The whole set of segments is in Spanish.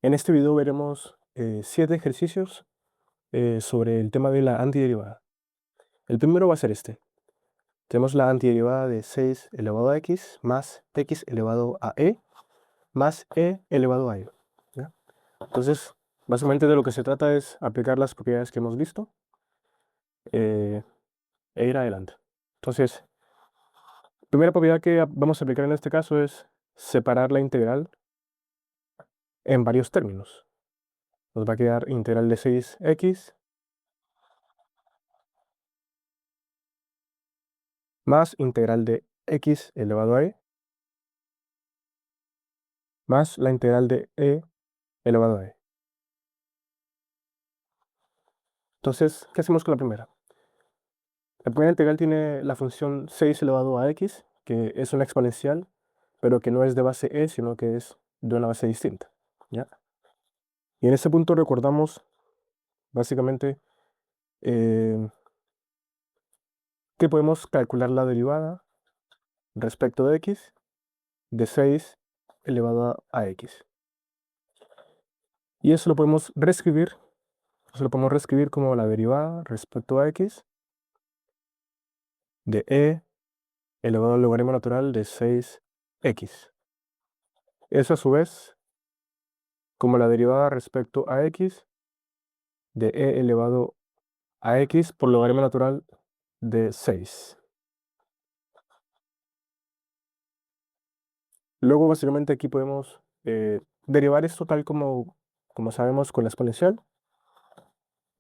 En este video veremos 7 ejercicios sobre el tema de la antiderivada. El primero va a ser este. Tenemos la antiderivada de 6 elevado a x más x elevado a e más e elevado a e. ¿Ya? Entonces, básicamente de lo que se trata es aplicar las propiedades que hemos visto eh, e ir adelante. Entonces, primera propiedad que vamos a aplicar en este caso es separar la integral en varios términos. Nos va a quedar integral de 6x más integral de x elevado a e más la integral de e elevado a e. Entonces, ¿qué hacemos con la primera? La primera integral tiene la función 6 elevado a x, que es una exponencial, pero que no es de base e, sino que es de una base distinta. ¿Ya? Y en este punto recordamos, básicamente, eh, que podemos calcular la derivada respecto de x de 6 elevado a x. Y eso lo podemos reescribir como la derivada respecto a x de e elevado al logaritmo natural de 6x. Eso a su vez como la derivada respecto a x de e elevado a x por logaritmo natural de 6. Luego básicamente aquí podemos derivar esto tal como sabemos con la exponencial.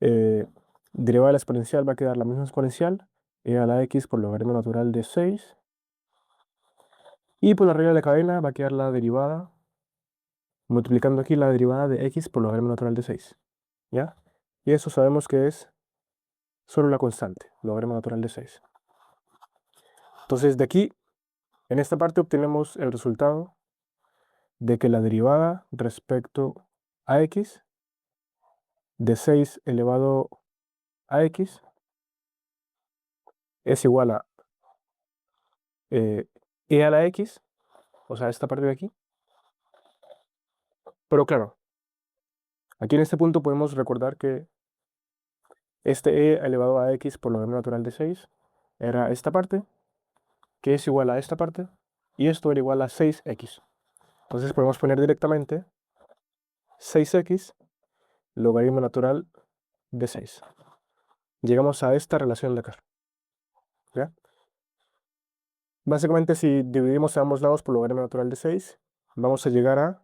Eh, derivada de la exponencial va a quedar la misma exponencial, e a la x por logaritmo natural de 6. Y por la regla de la cadena va a quedar la derivada, multiplicando aquí la derivada de x por logaritmo natural de 6. ¿Ya? Y eso sabemos que es solo la constante, logaritmo natural de 6. Entonces de aquí, en esta parte obtenemos el resultado de que la derivada respecto a x de 6 elevado a x es igual a e a la x, o sea, esta parte de aquí. Pero claro, aquí en este punto podemos recordar que este e elevado a x por logaritmo natural de 6 era esta parte, que es igual a esta parte, y esto era igual a 6x. Entonces podemos poner directamente 6x logaritmo natural de 6. Llegamos a esta relación de acá. ¿Ya? Básicamente, si dividimos a ambos lados por logaritmo natural de 6, vamos a llegar a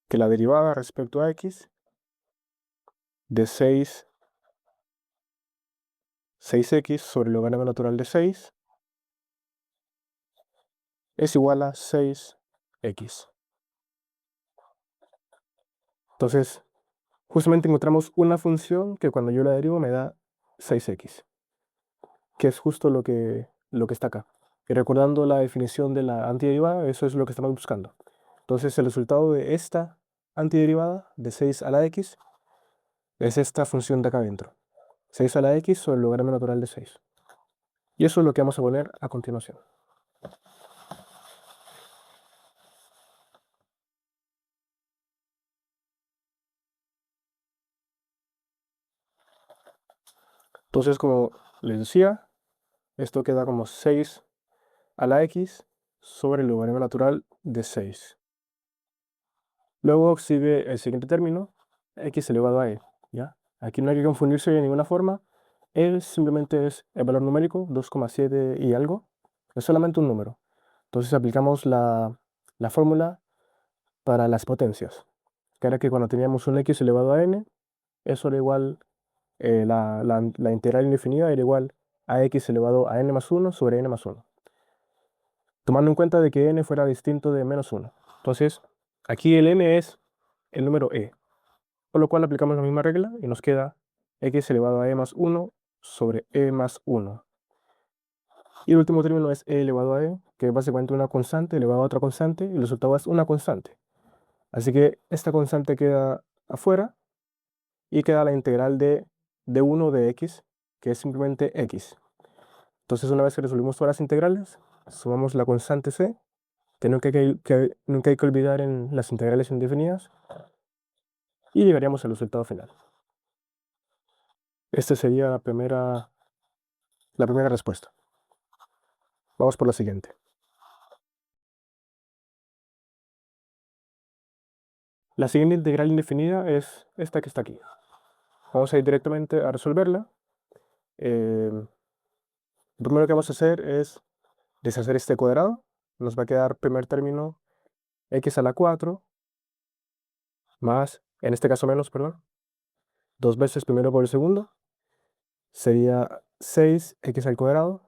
que la derivada respecto a x de 6x sobre el logaritmo natural de 6 es igual a 6x. Entonces, justamente encontramos una función que cuando yo la derivo me da 6x, que es justo lo que está acá. Y recordando la definición de la antiderivada, eso es lo que estamos buscando. Entonces, el resultado de esta antiderivada de 6 a la x es esta función de acá adentro. 6 a la x sobre el logaritmo natural de 6. Y eso es lo que vamos a poner a continuación. Entonces, como les decía, esto queda como 6 a la x sobre el logaritmo natural de 6. Luego sigue el siguiente término, x elevado a e. ¿Ya? Aquí no hay que confundirse de ninguna forma. E simplemente es el valor numérico, 2,7 y algo. Es solamente un número. Entonces aplicamos la fórmula para las potencias, que era que cuando teníamos un x elevado a n, eso era igual, la integral indefinida era igual a x elevado a n más 1 sobre n más 1, tomando en cuenta de que n fuera distinto de menos 1. Entonces, aquí el n es el número e, por lo cual aplicamos la misma regla y nos queda x elevado a e más 1 sobre e más 1. Y el último término es e elevado a e, que es básicamente una constante elevado a otra constante, y el resultado es una constante. Así que esta constante queda afuera y queda la integral de 1 de x, que es simplemente x. Entonces, una vez que resolvimos todas las integrales, sumamos la constante c, que nunca hay que olvidar en las integrales indefinidas, y llegaríamos al resultado final. Esta sería la primera respuesta. Vamos por la siguiente. La siguiente integral indefinida es esta que está aquí. Vamos a ir directamente a resolverla. Lo primero que vamos a hacer es deshacer este cuadrado. Nos va a quedar primer término x a la 4 más, en este caso menos, perdón, 2 veces primero por el segundo. Sería 6x al cuadrado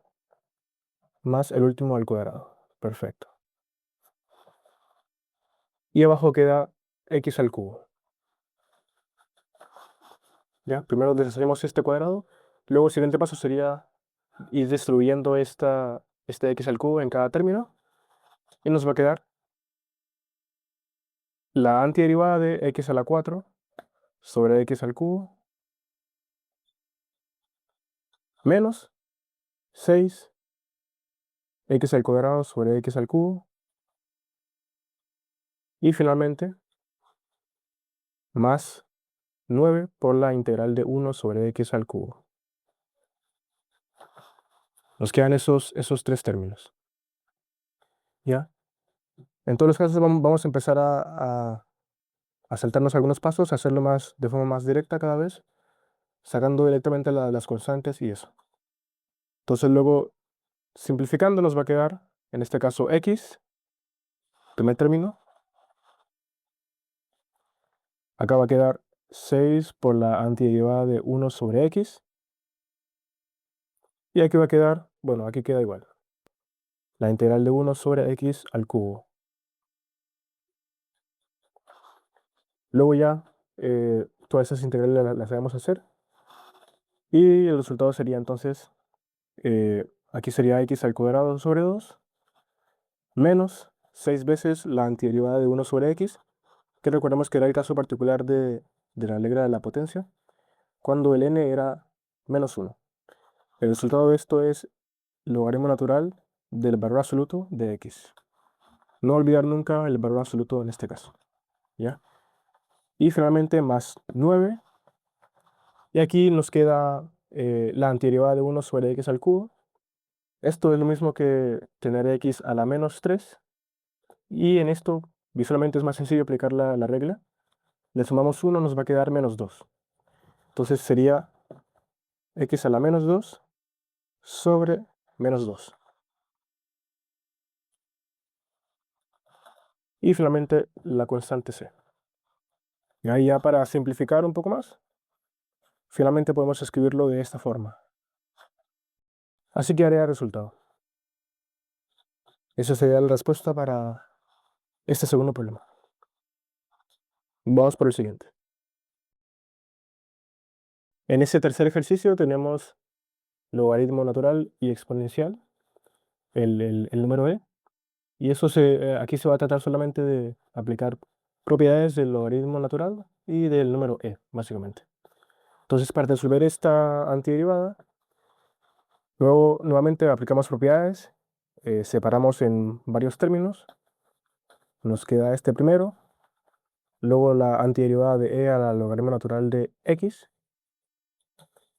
más el último al cuadrado. Perfecto. Y abajo queda x al cubo. ¿Ya? Primero deshacemos este cuadrado. Luego el siguiente paso sería ir distribuyendo este x al cubo en cada término. Y nos va a quedar la antiderivada de x a la 4 sobre x al cubo menos 6 x al cuadrado sobre x al cubo. Y finalmente más 9 por la integral de 1 sobre x al cubo. Nos quedan esos tres términos. ¿Ya? En todos los casos vamos a empezar a saltarnos algunos pasos, a hacerlo de forma más directa cada vez, sacando directamente las constantes y eso. Entonces luego, simplificando, nos va a quedar, en este caso, x, primer término. Acá va a quedar 6 por la antiderivada de 1 sobre x. Y aquí va a quedar, bueno, aquí queda igual, la integral de 1 sobre x al cubo. Luego ya, todas esas integrales las sabemos hacer. Y el resultado sería entonces, aquí sería x al cuadrado sobre 2 menos 6 veces la antiderivada de 1 sobre x, que recordemos que era el caso particular de la regla de la potencia, cuando el n era menos 1. El resultado de esto es logaritmo natural del valor absoluto de x. No olvidar nunca el valor absoluto en este caso, ¿ya? Y finalmente más 9, y aquí nos queda la antiderivada de 1 sobre x al cubo. Esto es lo mismo que tener x a la menos 3, y en esto visualmente es más sencillo aplicar la regla. Le sumamos 1, nos va a quedar menos 2. Entonces sería x a la menos 2 sobre menos 2. Y finalmente la constante c. Y ahí ya para simplificar un poco más, finalmente podemos escribirlo de esta forma. Así que haré el resultado. Esa sería la respuesta para este segundo problema. Vamos por el siguiente. En ese tercer ejercicio tenemos logaritmo natural y exponencial, el número e. Y eso aquí se va a tratar solamente de aplicar propiedades del logaritmo natural y del número e, básicamente. Entonces, para resolver esta antiderivada, luego nuevamente aplicamos propiedades, separamos en varios términos, nos queda este primero, luego la antiderivada de e a la logaritmo natural de x,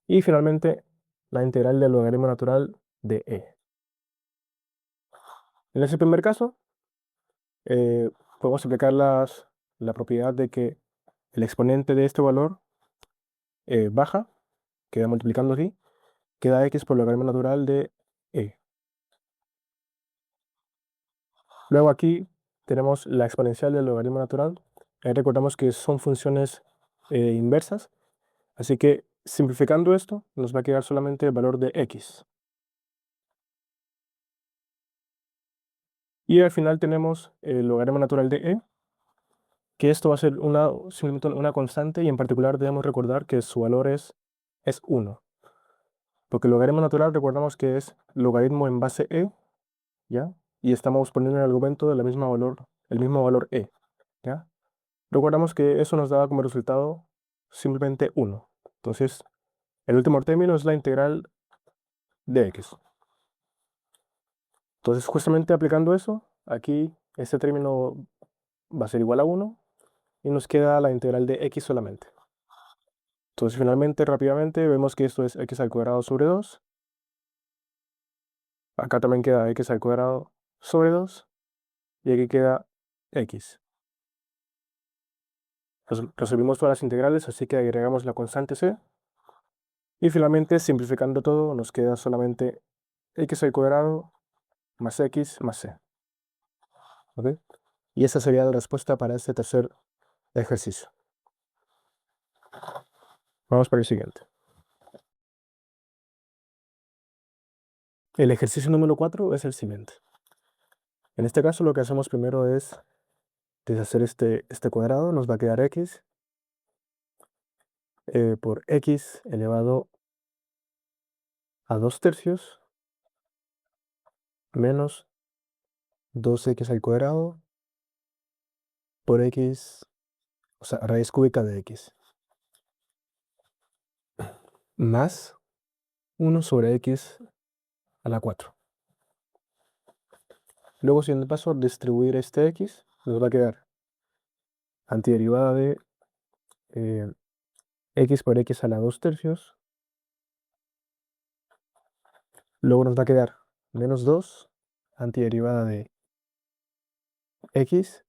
y finalmente la integral del logaritmo natural de e. En ese primer caso, podemos aplicar la propiedad de que el exponente de este valor baja, queda multiplicando así, queda x por logaritmo natural de e. Luego aquí tenemos la exponencial del logaritmo natural. Ahí recordamos que son funciones inversas, así que simplificando esto nos va a quedar solamente el valor de x. Y al final tenemos el logaritmo natural de e, que esto va a ser simplemente una constante, y en particular debemos recordar que su valor es 1. Porque el logaritmo natural recordamos que es logaritmo en base e, ¿ya? Y estamos poniendo en el argumento el mismo valor e, ¿ya? Recordamos que eso nos daba como resultado simplemente 1. Entonces, el último término es la integral de x. Entonces, justamente aplicando eso, aquí este término va a ser igual a 1 y nos queda la integral de x solamente. Entonces finalmente, rápidamente, vemos que esto es x al cuadrado sobre 2. Acá también queda x al cuadrado sobre 2 y aquí queda x. Resolvimos todas las integrales, así que agregamos la constante c. Y finalmente, simplificando todo, nos queda solamente x al cuadrado más x más c. ¿Ok? Y esa sería la respuesta para este tercer ejercicio. Vamos para el siguiente. El ejercicio número 4 es el siguiente. En este caso lo que hacemos primero es deshacer este cuadrado. Nos va a quedar x por x elevado a 2 tercios menos 2x al cuadrado por x, o sea, raíz cúbica de x, más 1 sobre x a la 4. Luego, siguiente paso, distribuir este x, nos va a quedar antiderivada de eh, x por x a la 2 tercios. Luego nos va a quedar menos 2, antiderivada de x,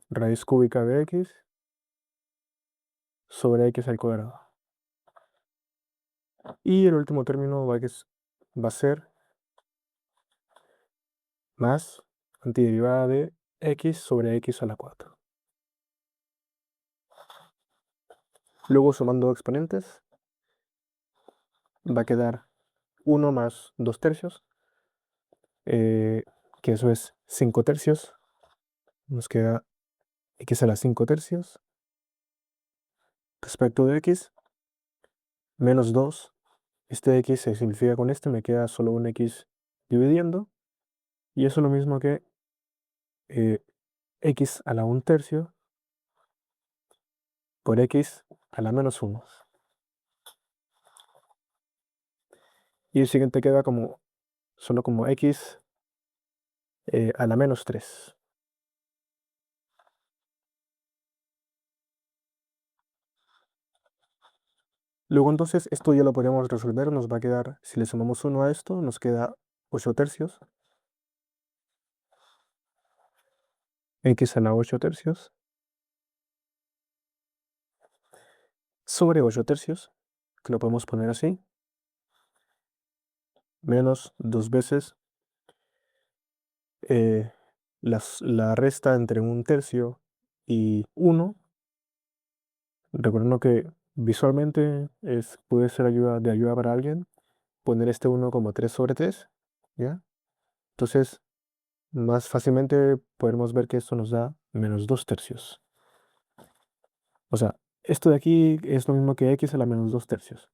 raíz cúbica de x, sobre x al cuadrado. Y el último término va a ser más antiderivada de x sobre x a la 4. Luego, sumando exponentes, va a quedar 1 más 2 tercios, que eso es 5 tercios. Nos queda x a la 5 tercios respecto de x, menos 2. Este x se simplifica con este, me queda solo un x dividiendo. Y eso es lo mismo que eh, x a la 1 tercio por x a la menos 1. Y el siguiente queda como solo como x a la menos 3. Luego entonces esto ya lo podemos resolver, nos va a quedar, si le sumamos 1 a esto, nos queda 8 tercios, x a la 8 tercios, sobre 8 tercios, que lo podemos poner así, menos 2 veces eh, la resta entre 1 tercio y 1, recordando que visualmente puede ser de ayuda para alguien, poner este 1 como 3 sobre 3, ¿ya? Entonces, más fácilmente podemos ver que esto nos da menos 2 tercios. O sea, esto de aquí es lo mismo que x a la menos 2 tercios.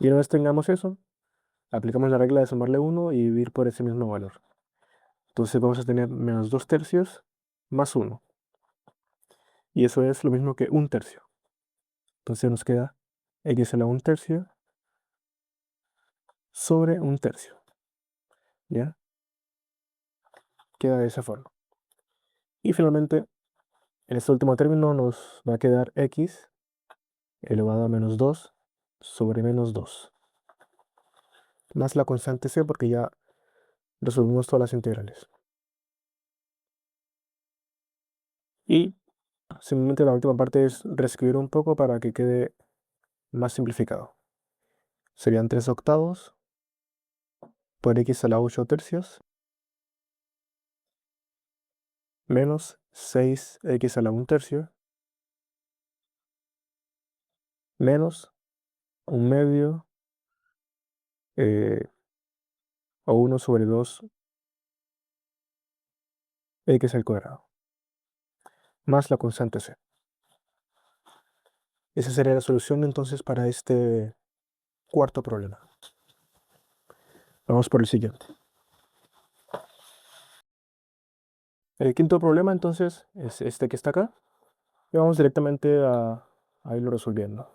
Y una vez tengamos eso, aplicamos la regla de sumarle 1 y dividir por ese mismo valor. Entonces vamos a tener menos 2 tercios más 1. Y eso es lo mismo que 1 tercio. Entonces nos queda x a la 1 tercio sobre 1 tercio. ¿Ya? Queda de esa forma. Y finalmente, en este último término nos va a quedar x elevado a menos 2 sobre menos 2. Más la constante c porque ya resolvimos todas las integrales. Y simplemente la última parte es reescribir un poco para que quede más simplificado. Serían 3 octavos por x a la 8 tercios menos 6x a la 1 tercio menos 1/2 o 1 sobre 2 x al cuadrado más la constante c. Esa sería la solución entonces para este cuarto problema. Vamos por el siguiente. El quinto problema entonces es este que está acá. Y vamos directamente a irlo resolviendo.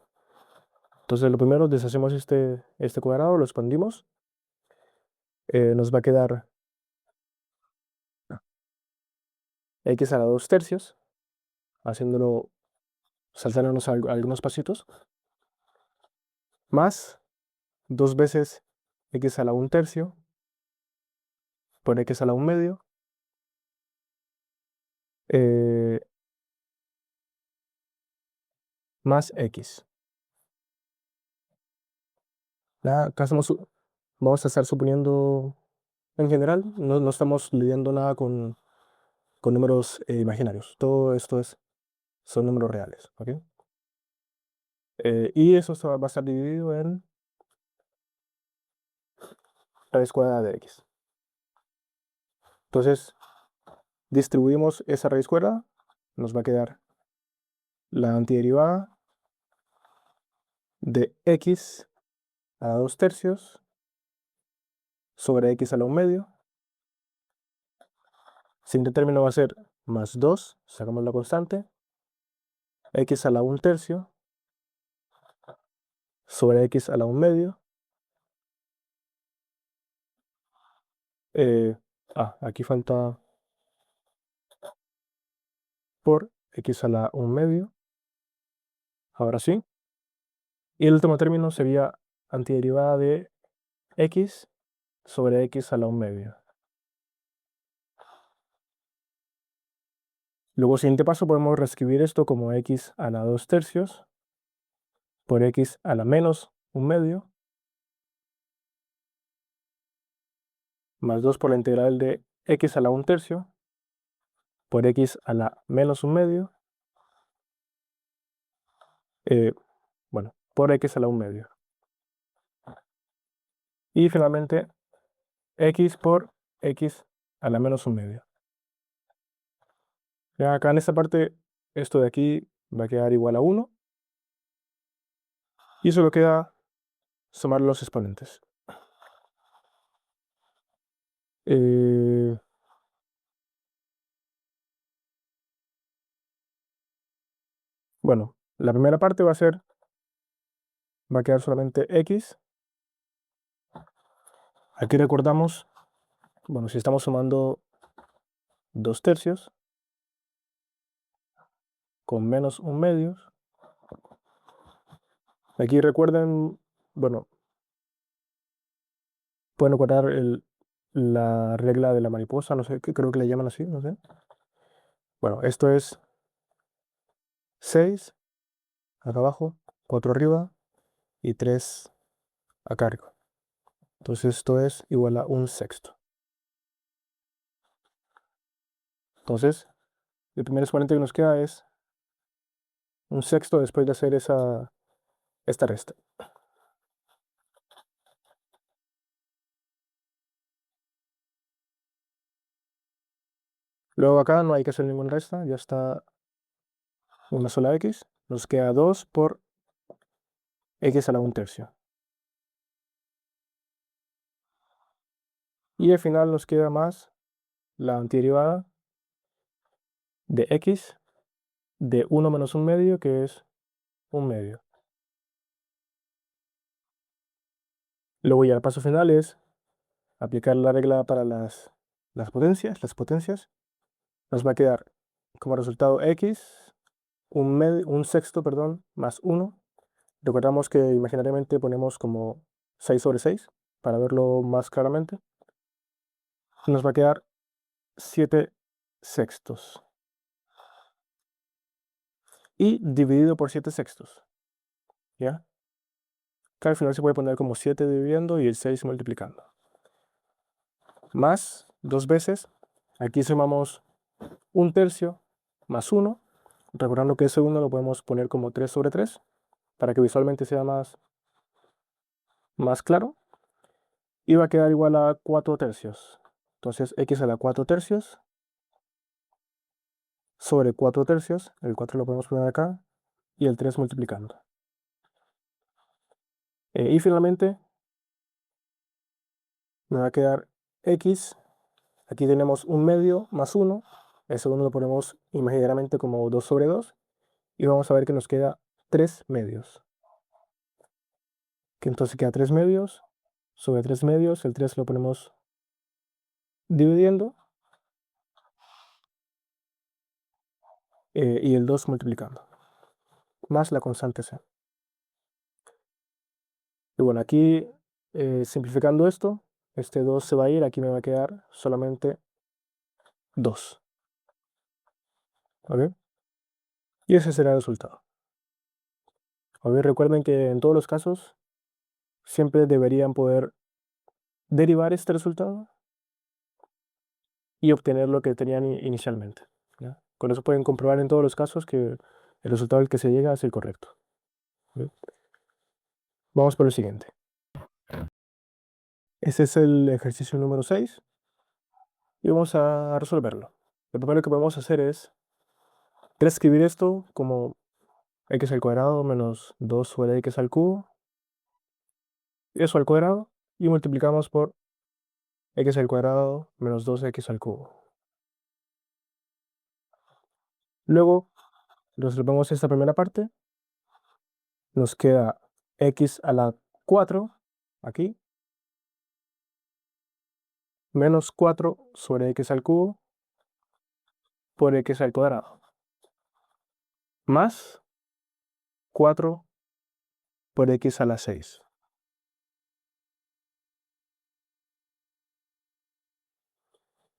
Entonces lo primero, deshacemos este cuadrado, lo expandimos. Nos va a quedar x a la 2 tercios, haciéndolo, saltándonos algunos pasitos, más 2 veces x a la 1 tercio por x a la 1 medio, eh, más x. Acá vamos a estar suponiendo, en general, no estamos lidiando nada con números imaginarios. Todo esto son números reales, ¿ok? Y eso va a estar dividido en raíz cuadrada de x. Entonces, distribuimos esa raíz cuadrada, nos va a quedar la antiderivada de x a la 2 tercios sobre x a la 1 medio. Siguiente término va a ser más 2, sacamos la constante, x a la 1 tercio sobre x a la 1 medio. Eh, Aquí falta por x a la 1 medio. Ahora sí. Y el último término sería antiderivada de x sobre x a la 1 medio. Luego, siguiente paso, podemos reescribir esto como x a la 2 tercios por x a la menos 1 medio más 2 por la integral de x a la 1 tercio por x a la menos 1 medio, bueno, por x a la 1 medio. Y finalmente, x por x a la menos 1 medio. Ya acá en esta parte, esto de aquí va a quedar igual a 1. Y solo queda sumar los exponentes. Eh, bueno, la primera parte va a quedar solamente x. Aquí recordamos, bueno, si estamos sumando 2 tercios con menos 1 medio. Aquí recuerden, bueno, pueden recordar la regla de la mariposa, no sé, creo que le llaman así, no sé. Bueno, esto es 6 acá abajo, 4 arriba y 3 acá arriba. Entonces esto es igual a 1/6. Entonces, el primer exponente que nos queda es 1/6 después de hacer esta resta. Luego acá no hay que hacer ninguna resta, ya está una sola x. Nos queda 2 por x a la 1 tercio. Y al final nos queda más la antiderivada de x de 1 menos 1 medio, que es 1 medio. Luego ya el paso final es aplicar la regla para las potencias. Nos va a quedar como resultado x, 1/6, perdón, más 1. Recordamos que imaginariamente ponemos como 6 sobre 6 para verlo más claramente. Nos va a quedar 7/6. Y dividido por 7/6. ¿Ya? Que al final se puede poner como 7 dividiendo y el 6 multiplicando. Más 2 veces. Aquí sumamos 1 tercio más 1. Recordando que ese 1 lo podemos poner como 3 sobre 3 para que visualmente sea más claro. Y va a quedar igual a 4 tercios. Entonces x a la 4 tercios sobre 4 tercios. El 4 lo podemos poner acá. Y el 3 multiplicando. Y finalmente me va a quedar x. Aquí tenemos 1 medio más 1. Ese 1 lo ponemos imaginariamente como 2 sobre 2. Y vamos a ver que nos queda 3 medios. Que entonces queda 3 medios sobre 3 medios. El 3 lo ponemos dividiendo. y el 2 multiplicando, más la constante c. Y bueno, aquí simplificando esto, este 2 se va a ir, aquí me va a quedar solamente 2. ¿Ok? Y ese será el resultado. ¿Ok? Recuerden que en todos los casos siempre deberían poder derivar este resultado y obtener lo que tenían inicialmente. ¿Ya? Con eso pueden comprobar en todos los casos que el resultado al que se llega es el correcto. ¿Ok? Vamos por el siguiente. Ese es el ejercicio número 6 y vamos a resolverlo. Lo primero que podemos hacer es reescribir esto como x al cuadrado menos 2 sobre x al cubo, eso al cuadrado, y multiplicamos por x al cuadrado menos 2x al cubo. Luego resolvemos esta primera parte, nos queda x a la 4 aquí, menos 4 sobre x al cubo por x al cuadrado, más 4 por x a la 6.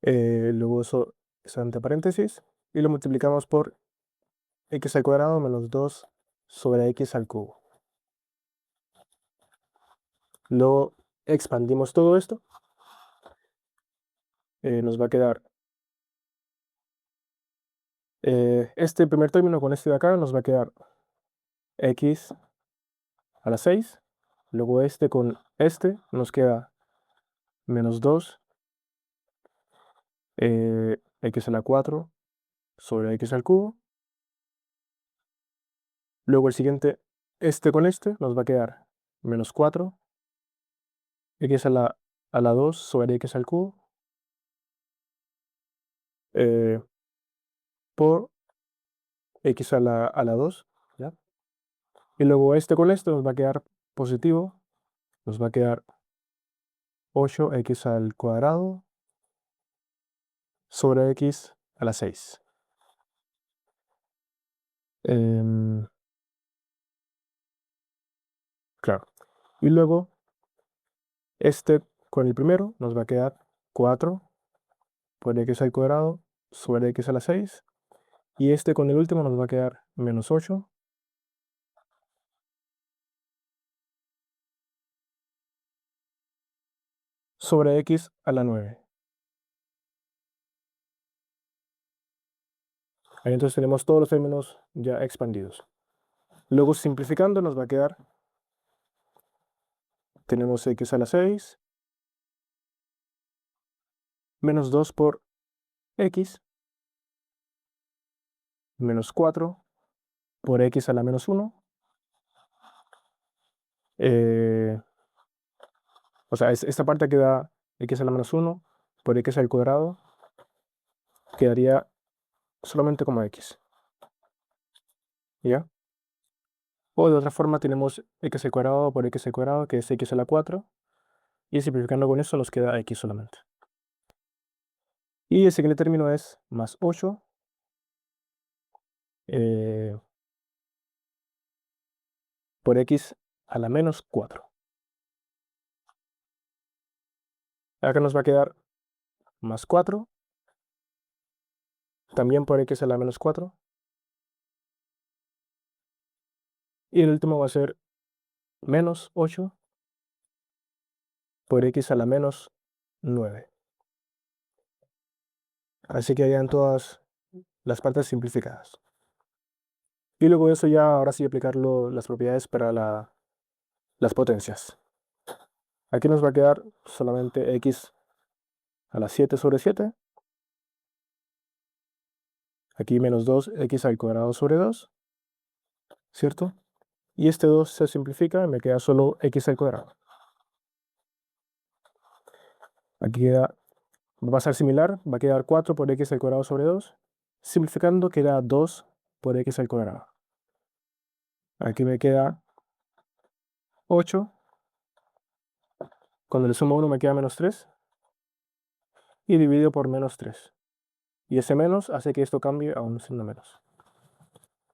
Luego eso está entre paréntesis y lo multiplicamos por x al cuadrado menos 2 sobre x al cubo. Luego expandimos todo esto, nos va a quedar este primer término con este de acá, nos va a quedar x a la 6. Luego este con este nos queda menos 2 x a la 4 sobre x al cubo. Luego el siguiente, este con este, nos va a quedar menos 4 x a la 2 sobre x al cubo eh, por x a la 2. ¿Ya? Y luego este con este nos va a quedar positivo, nos va a quedar 8x al cuadrado sobre x a la 6. Claro. Y luego este con el primero nos va a quedar 4 por x al cuadrado sobre x a la 6. Y este con el último nos va a quedar menos 8 sobre x a la 9. Ahí entonces tenemos todos los términos ya expandidos. Luego simplificando nos va a quedar, tenemos x a la 6 menos 2 por x menos 4 por x a la menos 1. O sea, esta parte queda x a la menos 1 por x al cuadrado, quedaría solamente como x. ¿Ya? O de otra forma tenemos x al cuadrado por x al cuadrado, que es x a la 4. Y simplificando con eso nos queda x solamente. Y el siguiente término es más 8 por x a la menos 4. Acá nos va a quedar más 4, también por x a la menos 4. Y el último va a ser menos 8 por x a la menos 9. Así que hayan todas las partes simplificadas. Y luego de eso ya, ahora sí aplicarlo las propiedades para las potencias. Aquí nos va a quedar solamente x a la 7 sobre 7. Aquí menos 2x al cuadrado sobre 2, ¿cierto? Y este 2 se simplifica y me queda solo x al cuadrado. Aquí va a ser similar, va a quedar 4 por x al cuadrado sobre 2. Simplificando queda 2 por x al cuadrado. Aquí me queda 8. Cuando le sumo 1 me queda menos 3. Y dividido por menos 3. Y ese menos hace que esto cambie a un signo menos.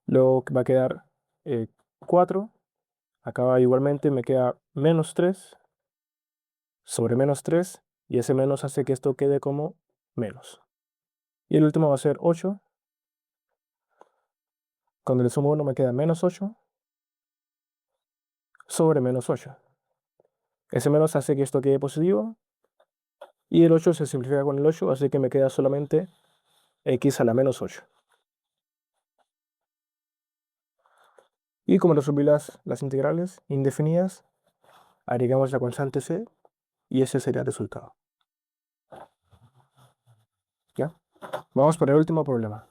Luego va a quedar 4. Acá igualmente me queda menos 3 sobre menos 3. Y ese menos hace que esto quede como menos. Y el último va a ser 8. Cuando le sumo 1 me queda menos 8 sobre menos 8. Ese menos hace que esto quede positivo. Y el 8 se simplifica con el 8, así que me queda solamente x a la menos 8. Y como resolví las integrales indefinidas, agregamos la constante c y ese sería el resultado. ¿Ya? Vamos por el último problema.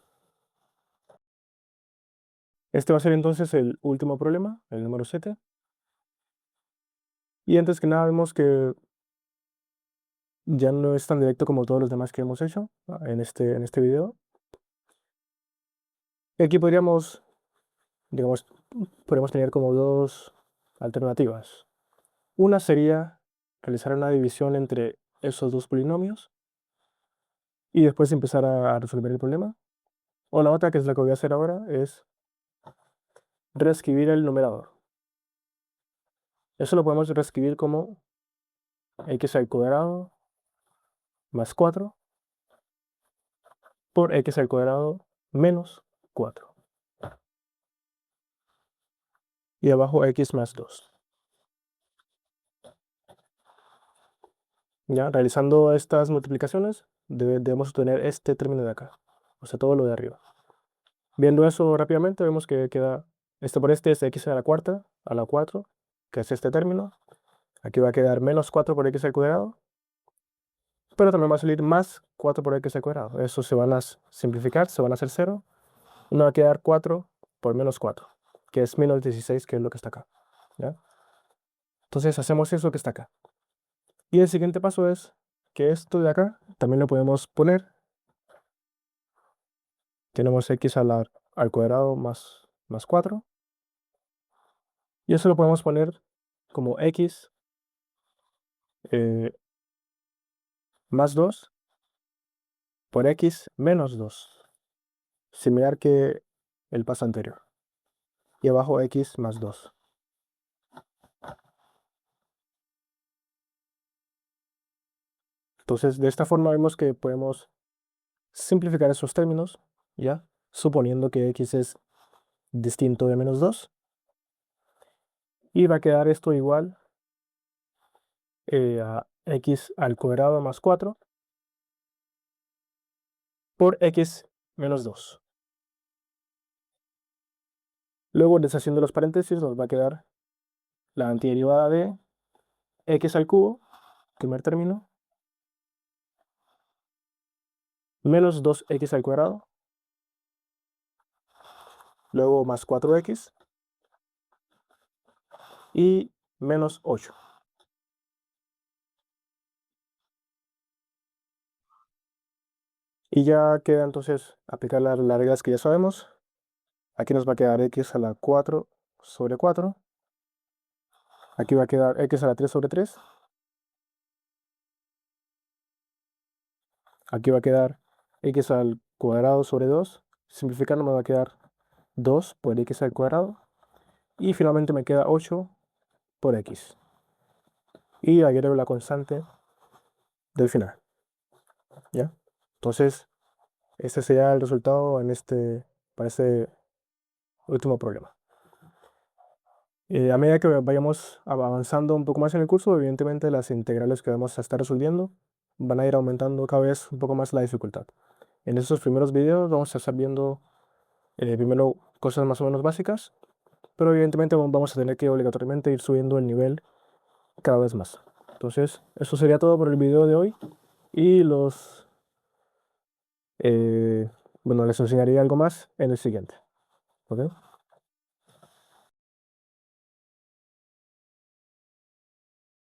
Este va a ser entonces el último problema, el número 7. Y antes que nada vemos que ya no es tan directo como todos los demás que hemos hecho en este video. Aquí podríamos, digamos, podemos tener como dos alternativas. Una sería realizar una división entre esos dos polinomios y después empezar a resolver el problema. O la otra, que es la que voy a hacer ahora, es reescribir el numerador. Eso lo podemos reescribir como x al cuadrado más 4 por x al cuadrado menos 4. Y abajo x más 2. Ya, realizando estas multiplicaciones, debemos obtener este término de acá. O sea, todo lo de arriba. Viendo eso rápidamente, vemos que queda, este por este es x a la cuarta, a la 4, que es este término. Aquí va a quedar menos 4 por x al cuadrado. Pero también va a salir más 4 por x al cuadrado. Eso se van a simplificar, se van a hacer 0. Y nos va a quedar 4 por menos 4, que es menos 16, que es lo que está acá. ¿Ya? Entonces hacemos eso que está acá. Y el siguiente paso es que esto de acá también lo podemos poner. Tenemos x al cuadrado más 4. Y eso lo podemos poner como x eh, más 2 por x menos 2. Similar que el paso anterior. Y abajo x más 2. Entonces, de esta forma vemos que podemos simplificar esos términos, ¿ya? Suponiendo que x es distinto de menos 2. Y va a quedar esto igual a x al cuadrado más 4 por x menos 2. Luego, deshaciendo los paréntesis, nos va a quedar la antiderivada de x al cubo, primer término, menos 2x al cuadrado, luego más 4x y menos 8. Y ya queda entonces aplicar las reglas que ya sabemos. Aquí nos va a quedar x a la 4 sobre 4. Aquí va a quedar x a la 3 sobre 3. Aquí va a quedar x al cuadrado sobre 2. Simplificando me va a quedar 2 por x al cuadrado. Y finalmente me queda 8 por x. Y agrego la constante del final. ¿Ya? Entonces, este sería el resultado para este último problema. A medida que vayamos avanzando un poco más en el curso, evidentemente las integrales que vamos a estar resolviendo van a ir aumentando cada vez un poco más la dificultad. En estos primeros videos vamos a estar viendo primero cosas más o menos básicas, pero evidentemente vamos a tener que obligatoriamente ir subiendo el nivel cada vez más. Entonces, eso sería todo por el video de hoy y bueno, les enseñaré algo más en el siguiente. ¿Ok?